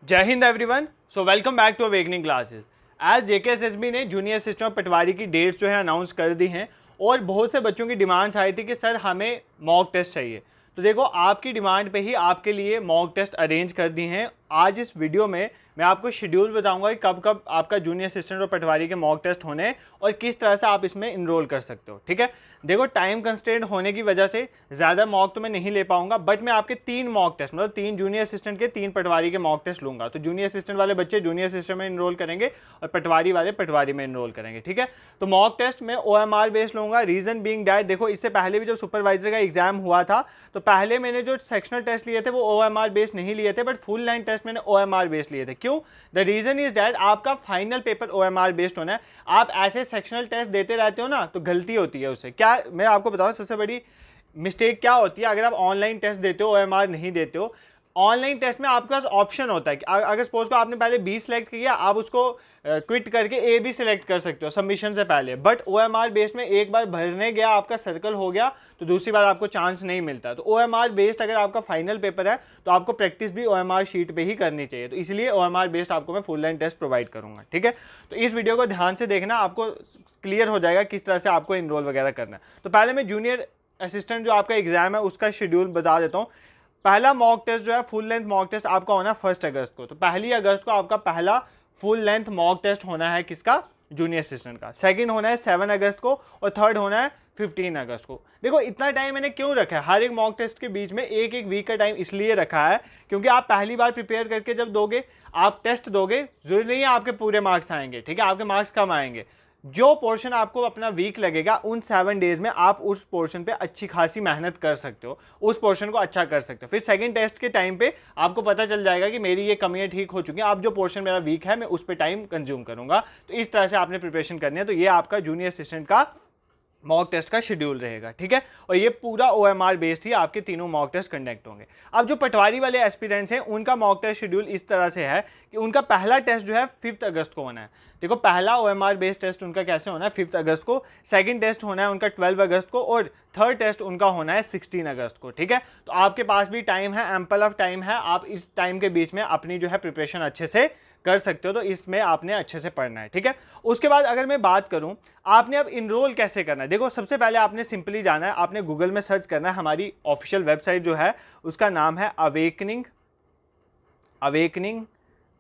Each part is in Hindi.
जय हिंद everyone. So welcome back to awakening classes. आज जेकेएसएसबी ने जूनियर सिस्टम पटवारी की डेट्स जो है अनाउंस कर दी हैं और बहुत से बच्चों की डिमांड्स आई थी कि सर हमें मॉक टेस्ट चाहिए। तो देखो आपकी डिमांड पे ही आपके लिए मॉक टेस्ट अरेंज कर दी हैं। आज इस वीडियो में मैं आपको शेड्यूल बताऊंगा कि कब कब आपका जूनियर असिस्टेंट और पटवारी के मॉक टेस्ट होने हैं और किस तरह से आप इसमें इनरोल कर सकते हो। ठीक है, देखो टाइम कंस्ट्रेंट होने की वजह से ज़्यादा मॉक तो मैं नहीं ले पाऊंगा, बट मैं आपके 3 मॉक टेस्ट मतलब 3 जूनियर असिस्टेंट के 3 पटवारी के मॉक टेस्ट लूंगा। तो जूनियर असिस्टेंट वाले बच्चे जूनियर असिस्टेंट में इनरोल करेंगे और पटवारी वाले पटवारी में इनरोल करेंगे। ठीक है, तो मॉक टेस्ट में OMR बेस्ड लूंगा। रीजन बीइंग दैट देखो इससे पहले भी जब सुपरवाइजर का एग्जाम हुआ था तो पहले मैंने जो सेक्शनल टेस्ट लिए थे वो OMR बेस्ड नहीं लिए थे, बट फुल लाइन टेस्ट मैंने OMR बेस्ड लिए थे। क्यों? द रीजन इज दैट आपका फाइनल पेपर OMR बेस्ड होना है। आप ऐसे सेक्शनल टेस्ट देते रहते हो ना तो गलती होती है उससे। क्या मैं आपको बताऊं सबसे बड़ी मिस्टेक क्या होती है? अगर आप ऑनलाइन टेस्ट देते हो OMR नहीं देते हो, ऑनलाइन टेस्ट में आपके पास ऑप्शन होता है कि अगर सपोज को आपने पहले B सिलेक्ट किया, आप उसको क्विट करके A भी सिलेक्ट कर सकते हो सबमिशन से पहले। बट OMR बेस्ड में एक बार भरने गया, आपका सर्कल हो गया तो दूसरी बार आपको चांस नहीं मिलता। तो OMR बेस्ड अगर आपका फाइनल पेपर है तो आपको प्रैक्टिस भी OMR शीट पे ही करनी चाहिए। तो इसलिए OMR बेस्ड आपको मैं फुल लाइन टेस्ट प्रोवाइड करूंगा। ठीक है, तो इस वीडियो को ध्यान से देखना, आपको क्लियर हो जाएगा किस तरह से आपको इनरोल वगैरह करना है। तो पहले मैं जूनियर असिस्टेंट जो आपका एग्जाम है उसका शेड्यूल बता देता हूँ। पहला मॉक टेस्ट जो है फुल लेंथ मॉक टेस्ट आपका होना है 1 अगस्त को। तो 1 अगस्त को आपका पहला फुल लेंथ मॉक टेस्ट होना है किसका? जूनियर असिस्टेंट का। सेकंड होना है 7 अगस्त को और थर्ड होना है 15 अगस्त को। देखो इतना टाइम मैंने क्यों रखा है? हर एक मॉक टेस्ट के बीच में एक वीक का टाइम इसलिए रखा है क्योंकि आप पहली बार प्रिपेयर करके जब दोगे, आप टेस्ट दोगे, जरूरी नहीं है आपके पूरे मार्क्स आएंगे। ठीक है, आपके मार्क्स कम आएंगे। जो पोर्शन आपको अपना वीक लगेगा उन 7 डेज में आप उस पोर्शन पे अच्छी खासी मेहनत कर सकते हो, उस पोर्शन को अच्छा कर सकते हो। फिर सेकंड टेस्ट के टाइम पे आपको पता चल जाएगा कि मेरी ये कमियां ठीक हो चुकी हैं, अब जो पोर्शन मेरा वीक है मैं उस पर टाइम कंज्यूम करूंगा। तो इस तरह से आपने प्रिपरेशन करनी है। तो ये आपका जूनियर असिस्टेंट का मॉक टेस्ट का शेड्यूल रहेगा। ठीक है, और ये पूरा OMR बेस्ड ही आपके तीनों मॉक टेस्ट कंडक्ट होंगे। अब जो पटवारी वाले एस्पिरेंट्स हैं उनका मॉक टेस्ट शेड्यूल इस तरह से है कि उनका पहला टेस्ट जो है 5 अगस्त को होना है। देखो पहला OMR बेस्ड टेस्ट उनका कैसे होना है 5 अगस्त को, सेकंड टेस्ट होना है उनका 12 अगस्त को और थर्ड टेस्ट उनका होना है 16 अगस्त को। ठीक है, तो आपके पास भी टाइम है, एम्पल ऑफ टाइम है। आप इस टाइम के बीच में अपनी जो है प्रिपरेशन अच्छे से कर सकते हो। तो इसमें आपने अच्छे से पढ़ना है। ठीक है, उसके बाद अगर मैं बात करूं आपने अब इनरोल कैसे करना है, देखो सबसे पहले आपने सिंपली जाना है, आपने गूगल में सर्च करना है। हमारी ऑफिशियल वेबसाइट जो है उसका नाम है अवेकनिंग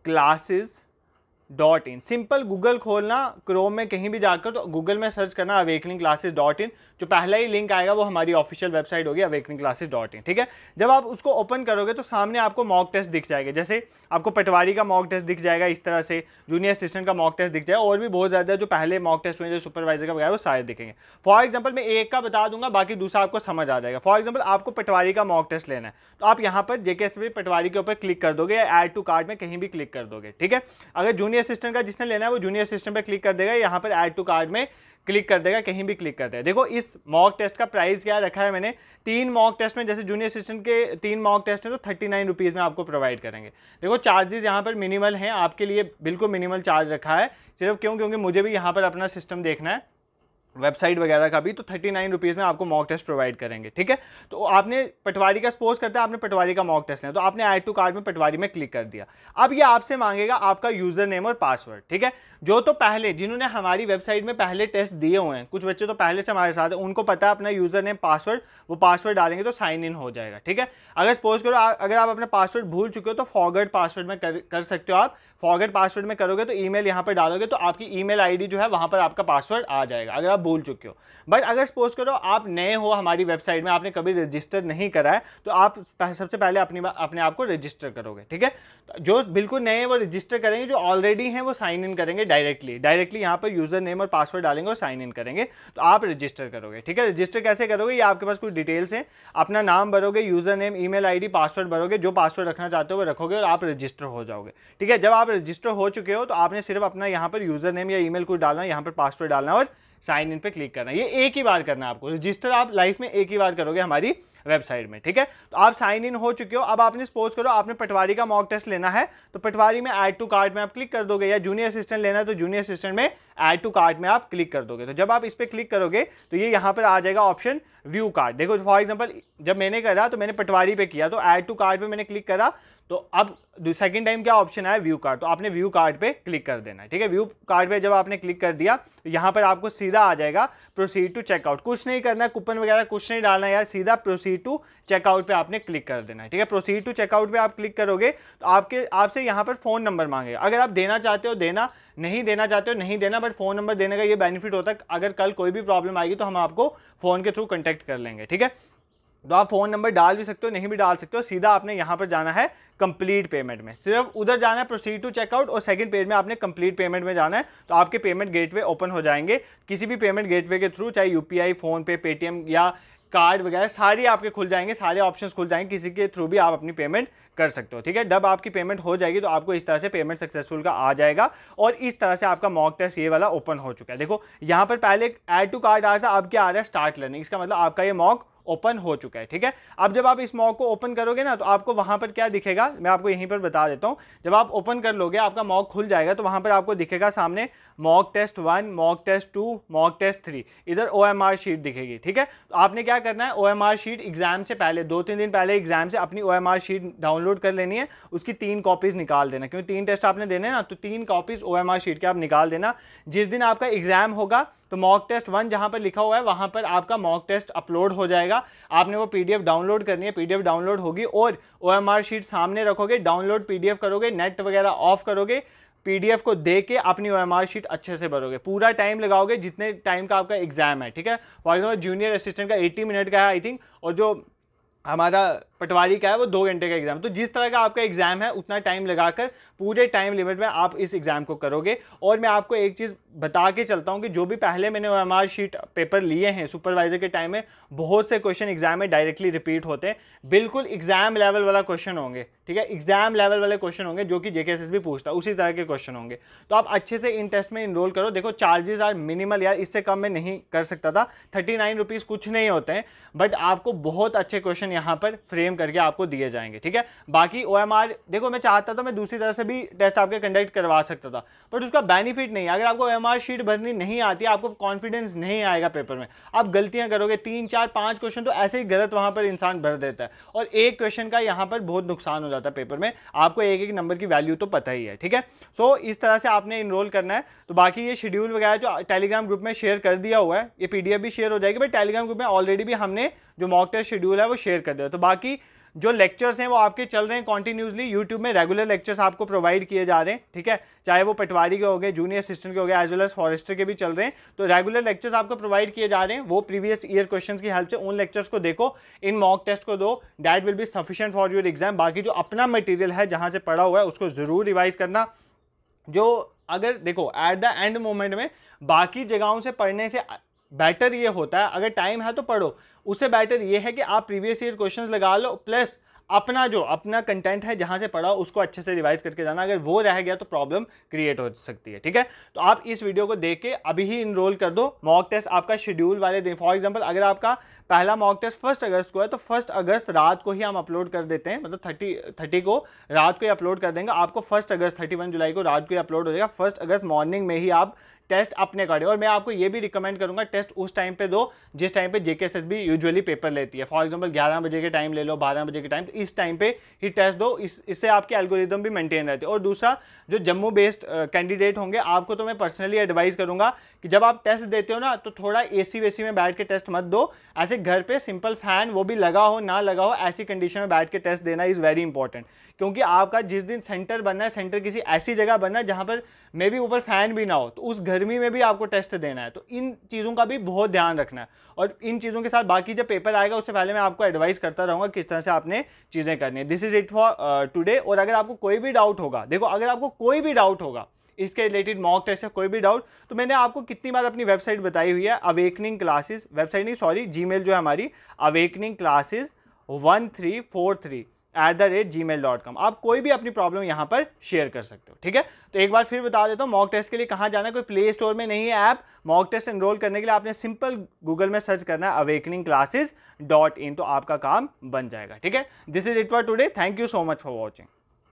classes.in। सिंपल गूगल खोलना, क्रोम में कहीं भी जाकर तो गूगल में सर्च करना अवेकनिंग classes.in। जो पहला ही लिंक आएगा वो हमारी ऑफिशियल वेबसाइट होगी अवेकनिंग classes.in। ठीक है, जब आप उसको ओपन करोगे तो सामने आपको मॉक टेस्ट दिख जाएगा। जैसे आपको पटवारी का मॉक टेस्ट दिख जाएगा इस तरह से, जूनियर असिस्टेंट का मॉक टेस्ट दिख जाएगा, और भी बहुत ज़्यादा जो पहले मॉक टेस्ट हुए जो सुपरवाइजर का वगैरह वो सारे दिखेंगे। फॉर एग्जाम्पल मैं एक का बता दूंगा, बाकी दूसरा आपको समझ आ जाएगा। फॉर एग्जाम्पल आपको पटवारी का मॉक टेस्ट लेना है तो आप यहाँ पर जेकेएसएसबी पटवारी के ऊपर क्लिक कर दोगे या ऐड टू कार्ट में कहीं भी क्लिक कर दोगे। ठीक है, अगर जूनियर असिस्टेंट का जिसने लेना है वो जूनियर असिस्टेंट पे क्लिक कर देगा, यहाँ पर ऐड टू कार्ट में क्लिक कर देगा, कहीं भी क्लिक करते हैं। देखो इस मॉक टेस्ट का प्राइस क्या रखा है मैंने, 3 मॉक टेस्ट में, जैसे जूनियर असिस्टेंट के 3 मॉक टेस्ट हैं तो 39 रुपीज़ में आपको प्रोवाइड करेंगे। देखो चार्जेस यहाँ पर मिनिमल हैं, आपके लिए बिल्कुल मिनिमल चार्ज रखा है। सिर्फ क्यों? क्योंकि मुझे भी यहाँ पर अपना सिस्टम देखना है, वेबसाइट वगैरह का भी। तो 39 रुपीज़ में आपको मॉक टेस्ट प्रोवाइड करेंगे। ठीक है, तो आपने पटवारी का सपोज करते हैं आपने पटवारी का मॉक टेस्ट लेना, तो आपने ऐड टू कार्ट में पटवारी में क्लिक कर दिया। अब ये आपसे मांगेगा आपका यूजर नेम और पासवर्ड। ठीक है, जो तो पहले जिन्होंने हमारी वेबसाइट में पहले टेस्ट दिए हुए हैं, कुछ बच्चे तो पहले से हमारे साथ हैं, उनको पता है अपना यूजर नेम पासवर्ड, वो पासवर्ड डालेंगे तो साइन इन हो जाएगा। ठीक है, अगर सपोज करो अगर आप अपना पासवर्ड भूल चुके हो तो फॉरगेट पासवर्ड में कर सकते हो। आप फॉरगेट पासवर्ड में करोगे तो ईमेल यहाँ पर डालोगे तो आपकी ईमेल आईडी जो है वहाँ पर आपका पासवर्ड आ जाएगा अगर आप भूल चुके हो। बट अगर सपोज करो आप नए हो हमारी वेबसाइट में, आपने कभी रजिस्टर नहीं करा है, तो आप सबसे पहले अपने आप को रजिस्टर करोगे। ठीक है, जो बिल्कुल नए हैं वो रजिस्टर करेंगे, जो ऑलरेडी हैं वो साइन इन करेंगे डायरेक्टली यहाँ पर यूजर नेम और पासवर्ड डालेंगे और साइन इन करेंगे, तो आप रजिस्टर करोगे। ठीक है, रजिस्टर कैसे करोगे? ये आपके पास कुछ डिटेल्स हैं, अपना नाम भरोगे, user name, email ID, password भरोगे, जो पासवर्ड रखना चाहते हो वो रखोगे और आप रजिस्टर हो जाओगे। ठीक है, जब आप रजिस्टर हो चुके हो तो आपने सिर्फ अपना यहाँ पर यूजर नेम या ईमेल कुछ डालना है, यहाँ पर पासवर्ड डालना और साइन इन पे क्लिक करना है। ये एक ही बार करना है आपको, रजिस्टर आप लाइफ में एक ही बार करोगे हमारी वेबसाइट में, ठीक है। तो आप साइन इन हो चुके हो। अब आपने सपोज करो आपने पटवारी का मॉक टेस्ट लेना है, तो पटवारी में ऐड टू कार्ट में आप क्लिक कर दोगे, या जूनियर असिस्टेंट लेना है तो जूनियर असिस्टेंट में ऐड टू कार्ट में आप क्लिक कर दोगे। तो जब आप इस पर क्लिक करोगे तो ये यहाँ पर आ जाएगा ऑप्शन व्यू कार्ट। देखो फॉर एग्जांपल जब मैंने करा तो मैंने पटवारी पे किया, तो ऐड टू कार्ट पे मैंने क्लिक करा, तो अब सेकंड टाइम क्या ऑप्शन आया, व्यू कार्ड, तो आपने व्यू कार्ड पे क्लिक कर देना है, ठीक है। व्यू कार्ड पे जब आपने क्लिक कर दिया तो यहाँ पर आपको सीधा आ जाएगा प्रोसीड टू चेकआउट। कुछ नहीं करना है, कूपन वगैरह कुछ नहीं डालना है यार, सीधा प्रोसीड टू चेकआउट पे आपने क्लिक कर देना है, ठीक है। प्रोसीड टू चेकआउट पे आप क्लिक करोगे तो आपसे यहाँ पर फ़ोन नंबर मांगेगा। अगर आप देना चाहते हो देना, नहीं देना चाहते हो नहीं देना, बट फ़ोन नंबर देने का ये बेनिफिट होता है अगर कल कोई भी प्रॉब्लम आएगी तो हम आपको फ़ोन के थ्रू कॉन्टैक्ट कर लेंगे, ठीक है। तो आप फ़ोन नंबर डाल भी सकते हो, नहीं भी डाल सकते हो। सीधा आपने यहाँ पर जाना है कंप्लीट पेमेंट में, सिर्फ उधर जाना है प्रोसीड टू चेकआउट, और सेकंड पेज में आपने कंप्लीट पेमेंट में जाना है। तो आपके पेमेंट गेटवे ओपन हो जाएंगे, किसी भी पेमेंट गेटवे के थ्रू, चाहे यूपीआई, फोन पे, पेटीएम या कार्ड वगैरह सारी आपके खुल जाएंगे, सारे ऑप्शंस खुल जाएंगे, किसी के थ्रू भी आप अपनी पेमेंट कर सकते हो, ठीक है। जब आपकी पेमेंट हो जाएगी तो आपको इस तरह से पेमेंट सक्सेसफुल का आ जाएगा, और इस तरह से आपका मॉक टेस्ट ये वाला ओपन हो चुका है। देखो यहाँ पर पहले ऐड टू कार्ड आ रहा था, अब क्या आ रहा है, स्टार्ट लर्निंग। इसका मतलब आपका ये मॉक ओपन हो चुका है, ठीक है। अब जब आप इस मॉक को ओपन करोगे ना तो आपको वहां पर क्या दिखेगा, मैं आपको यहीं पर बता देता हूं। जब आप ओपन कर लोगे आपका मॉक खुल जाएगा, तो वहां पर आपको दिखेगा सामने mock test 1, mock test 2, mock test 3, इधर OMR शीट दिखेगी, ठीक है। तो आपने क्या करना है, OMR शीट एग्जाम से पहले 2-3 दिन पहले एग्जाम से अपनी OMR शीट डाउनलोड कर लेनी है, उसकी 3 कॉपीज निकाल देना, क्योंकि 3 टेस्ट आपने देने ना, तो 3 कॉपीज OMR शीट के आप निकाल देना। जिस दिन आपका एग्जाम होगा तो मॉक टेस्ट 1 जहां पर लिखा हुआ है वहां पर आपका मॉक टेस्ट अपलोड हो जाएगा। आपने वो PDF डाउनलोड करनी है, PDF डाउनलोड होगी और OMR शीट सामने रखोगे, डाउनलोड PDF करोगे, नेट वगैरह ऑफ करोगे, PDF को दे के अपनी OMR शीट अच्छे से भरोगे, पूरा टाइम लगाओगे जितने टाइम का आपका एग्जाम है, ठीक है। फॉर एग्जाम्पल जूनियर असिस्टेंट का 80 मिनट का है आई थिंक, और जो हमारा पटवारी का है वो 2 घंटे का एग्जाम। तो जिस तरह का आपका एग्जाम है उतना टाइम लगाकर पूरे टाइम लिमिट में आप इस एग्जाम को करोगे। और मैं आपको एक चीज़ बता के चलता हूं कि जो भी पहले मैंने OMR शीट पेपर लिए हैं सुपरवाइजर के टाइम में, बहुत से क्वेश्चन एग्जाम में डायरेक्टली रिपीट होते हैं, बिल्कुल एग्जाम लेवल वाला क्वेश्चन होंगे, ठीक है। एग्जाम लेवल वाले क्वेश्चन होंगे जो कि JKSSB पूछता है, उसी तरह के क्वेश्चन होंगे। तो आप अच्छे से इन टेस्ट में इनरोल करो। देखो चार्जेस आर मिनिमल यार, इससे कम में नहीं कर सकता था, 39 रुपीज़ कुछ नहीं होते हैं, बट आपको बहुत अच्छे क्वेश्चन यहाँ पर फ्रेम करके आपको दिए जाएंगे, ठीक है। बाकी OMR देखो मैं चाहता था मैं दूसरी तरह से भी टेस्ट आपके कंडक्ट करवा सकता था, बट उसका बेनिफिट नहीं है। अगर आपको OMR शीट भरनी नहीं आती, आपको कॉन्फिडेंस नहीं आएगा पेपर में, आप गलतियां करोगे, 3, 4, 5 क्वेश्चन तो ऐसे ही गलत वहां पर इंसान भर देता है, और एक क्वेश्चन का यहाँ पर बहुत नुकसान हो जाता है पेपर में। आपको एक एक नंबर की वैल्यू तो पता ही है, ठीक है। सो इस तरह से आपने इनरोल करना है। तो बाकी ये शेड्यूल वगैरह जो टेलीग्राम ग्रुप में शेयर कर दिया हुआ है, ये PDF भी शेयर हो जाएगी, बट टेलीग्राम ग्रुप में ऑलरेडी भी हमने जो मॉक टेस्ट शेड्यूल है वो शेयर कर दिया। तो बाकी जो लेक्चर्स हैं वो आपके चल रहे हैं कॉन्टिन्यूसली, यूट्यूब में रेगुलर लेक्चर्स आपको प्रोवाइड किए जा रहे हैं, ठीक है। चाहे वो पटवारी के हो गए, जूनियर असिस्टेंट के हो गए, एज वेल एज फॉरेस्टर के भी चल रहे हैं। तो रेगुलर लेक्चर्स आपको प्रोवाइड किए जा रहे हैं, वो प्रीवियस ईयर क्वेश्चंस की हेल्प से उन लेक्चर्स को देखो, इन मॉक टेस्ट को दो, that will be sufficient for your exam. बाकी जो अपना मटेरियल है जहां से पढ़ा हुआ है उसको जरूर रिवाइज करना। जो अगर देखो एट द एंड मोमेंट में बाकी जगहों से पढ़ने से बेटर ये होता है, अगर टाइम है तो पढ़ो, उससे बेटर ये है कि आप प्रीवियस ईयर क्वेश्चंस लगा लो, प्लस अपना कंटेंट है जहां से पढ़ा उसको अच्छे से रिवाइज करके जाना। अगर वो रह गया तो प्रॉब्लम क्रिएट हो सकती है, ठीक है। तो आप इस वीडियो को देख के अभी ही इनरोल कर दो। मॉक टेस्ट आपका शेड्यूल वाले दिन, फॉर एग्जांपल अगर आपका पहला मॉक टेस्ट 1 अगस्त को है तो 1 अगस्त रात को ही हम अपलोड कर देते हैं, मतलब 30 को रात को ही अपलोड कर देंगे। आपको 1 अगस्त 31 जुलाई को रात को ही अपलोड हो जाएगा। 1 अगस्त मॉर्निंग में ही आप टेस्ट अपने अकॉर्डिंग, और मैं आपको ये भी रिकमेंड करूंगा टेस्ट उस टाइम पे दो जिस टाइम पे JKSSB यूजुअली पेपर लेती है। फॉर एग्जांपल 11 बजे के टाइम ले लो, 12 बजे के टाइम, तो इस टाइम पे ही टेस्ट दो, इससे आपके एल्गोरिदम भी मेंटेन रहते हैं। और दूसरा, जो जम्मू बेस्ड कैंडिडेट होंगे, आपको तो मैं पर्सनली एडवाइस करूंगा कि जब आप टेस्ट देते हो ना तो थोड़ा AC वेसी में बैठ के टेस्ट मत दो, ऐसे घर पे सिंपल फैन, वो भी लगा हो ना लगा हो, ऐसी कंडीशन में बैठ के टेस्ट देना इज़ वेरी इंपॉर्टेंट। क्योंकि आपका जिस दिन सेंटर बनना है, सेंटर किसी ऐसी जगह बनना है जहां पर मे भी ऊपर फैन भी ना हो, तो उस गर्मी में भी आपको टेस्ट देना है। तो इन चीज़ों का भी बहुत ध्यान रखना है, और इन चीज़ों के साथ बाकी जब पेपर आएगा उससे पहले मैं आपको एडवाइस करता रहूँगा किस तरह से आपने चीज़ें करनी है। This is it for today. और अगर आपको कोई भी डाउट होगा, देखो अगर आपको कोई भी डाउट होगा इसके रिलेटेड मॉक टेस्ट से कोई भी डाउट, तो मैंने आपको कितनी बार अपनी वेबसाइट बताई हुई है, अवेकनिंग क्लासेस, वेबसाइट नहीं सॉरी, जीमेल जो है हमारी, अवेकनिंग क्लासेस 1343 awakening@gmail.com। आप कोई भी अपनी प्रॉब्लम यहाँ पर शेयर कर सकते हो, ठीक है। तो एक बार फिर बता देता हूँ, मॉक टेस्ट के लिए कहाँ जाना है, कोई प्ले स्टोर में नहीं है ऐप। मॉक टेस्ट एनरोल करने के लिए आपने सिंपल गूगल में सर्च करना है awakeningclasses.in, तो आपका काम बन जाएगा, ठीक है। This is it for today, thank you so much for watching.